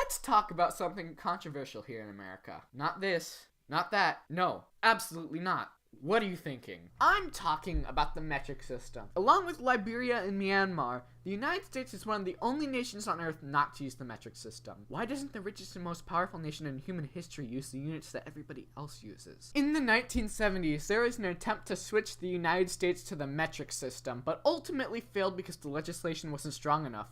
Let's talk about something controversial here in America. Not this, not that, no, absolutely not. What are you thinking? I'm talking about the metric system. Along with Liberia and Myanmar, the United States is one of the only nations on Earth not to use the metric system. Why doesn't the richest and most powerful nation in human history use the units that everybody else uses? In the 1970s, there was an attempt to switch the United States to the metric system, but ultimately failed because the legislation wasn't strong enough.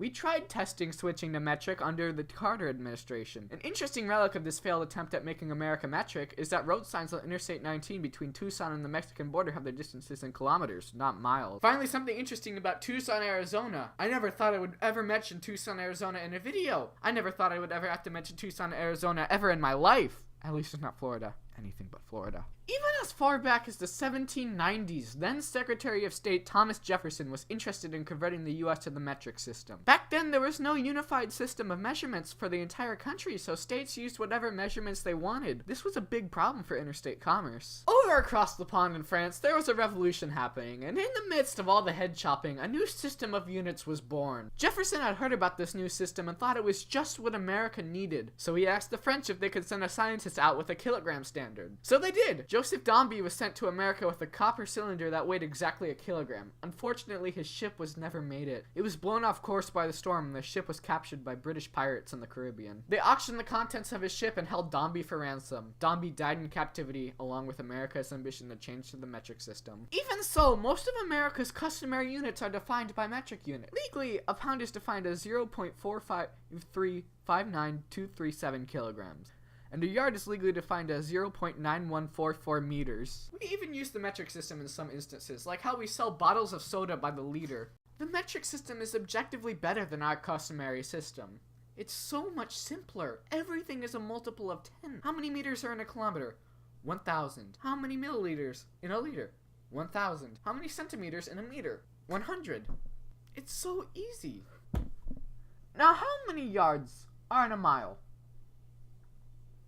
We tried testing switching to metric under the Carter administration. An interesting relic of this failed attempt at making America metric is that road signs on Interstate 19 between Tucson and the Mexican border have their distances in kilometers, not miles. Finally, something interesting about Tucson, Arizona. I never thought I would ever mention Tucson, Arizona in a video. I never thought I would ever have to mention Tucson, Arizona ever in my life. At least it's not Florida. Anything but Florida. Even as far back as the 1790s, then Secretary of State Thomas Jefferson was interested in converting the U.S. to the metric system. Back then, there was no unified system of measurements for the entire country, so states used whatever measurements they wanted. This was a big problem for interstate commerce. Over across the pond in France, there was a revolution happening, and in the midst of all the head chopping, a new system of units was born. Jefferson had heard about this new system and thought it was just what America needed, so he asked the French if they could send a scientist out with a kilogram standard. So they did! Joseph Dombey was sent to America with a copper cylinder that weighed exactly a kilogram. Unfortunately, his ship was never made it. It was blown off course by the storm, and the ship was captured by British pirates in the Caribbean. They auctioned the contents of his ship and held Dombey for ransom. Dombey died in captivity, along with America's ambition to change to the metric system. Even so, most of America's customary units are defined by metric unit. Legally, a pound is defined as 0.45359,237 kilograms. And a yard is legally defined as 0.9144 meters. We even use the metric system in some instances, like how we sell bottles of soda by the liter. The metric system is objectively better than our customary system. It's so much simpler. Everything is a multiple of 10. How many meters are in a kilometer? 1,000. How many milliliters in a liter? 1,000. How many centimeters in a meter? 100. It's so easy. Now, how many yards are in a mile?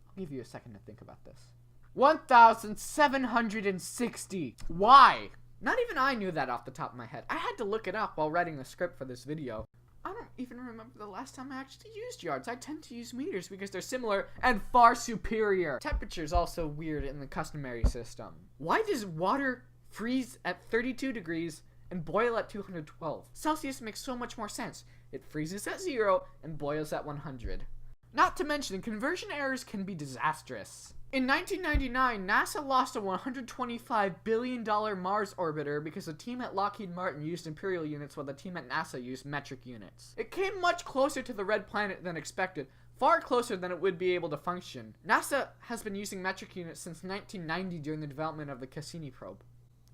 I'll give you a second to think about this. 1,760. Why? Not even I knew that off the top of my head. I had to look it up while writing the script for this video. I don't even remember the last time I actually used yards. I tend to use meters because they're similar and far superior. Temperature is also weird in the customary system. Why does water freeze at 32 degrees and boil at 212? Celsius makes so much more sense. It freezes at 0 and boils at 100. Not to mention, conversion errors can be disastrous. In 1999, NASA lost a $125 billion Mars orbiter because the team at Lockheed Martin used imperial units while the team at NASA used metric units. It came much closer to the red planet than expected, far closer than it would be able to function. NASA has been using metric units since 1990 during the development of the Cassini probe.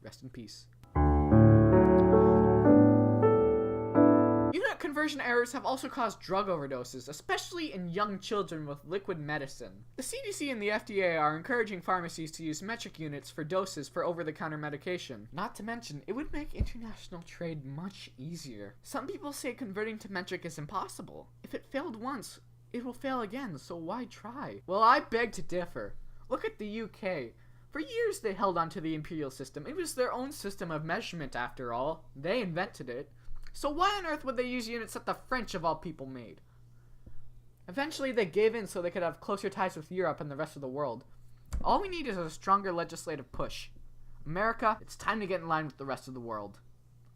Rest in peace. Unit conversion errors have also caused drug overdoses, especially in young children with liquid medicine. The CDC and the FDA are encouraging pharmacies to use metric units for doses for over-the-counter medication. Not to mention, it would make international trade much easier. Some people say converting to metric is impossible. If it failed once, it will fail again, so why try? Well, I beg to differ. Look at the UK. For years they held on to the imperial system. It was their own system of measurement after all. They invented it. So why on earth would they use units that the French of all people made? Eventually they gave in so they could have closer ties with Europe and the rest of the world. All we need is a stronger legislative push. America, it's time to get in line with the rest of the world.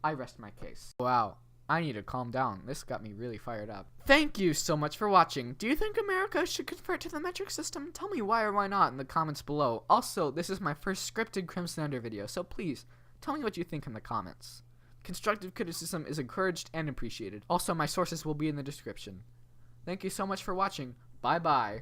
I rest my case. Wow, I need to calm down. This got me really fired up. Thank you so much for watching. Do you think America should convert to the metric system? Tell me why or why not in the comments below. Also, this is my first scripted Crimson Under video, so please, tell me what you think in the comments. Constructive criticism is encouraged and appreciated. Also, my sources will be in the description. Thank you so much for watching. Bye-bye.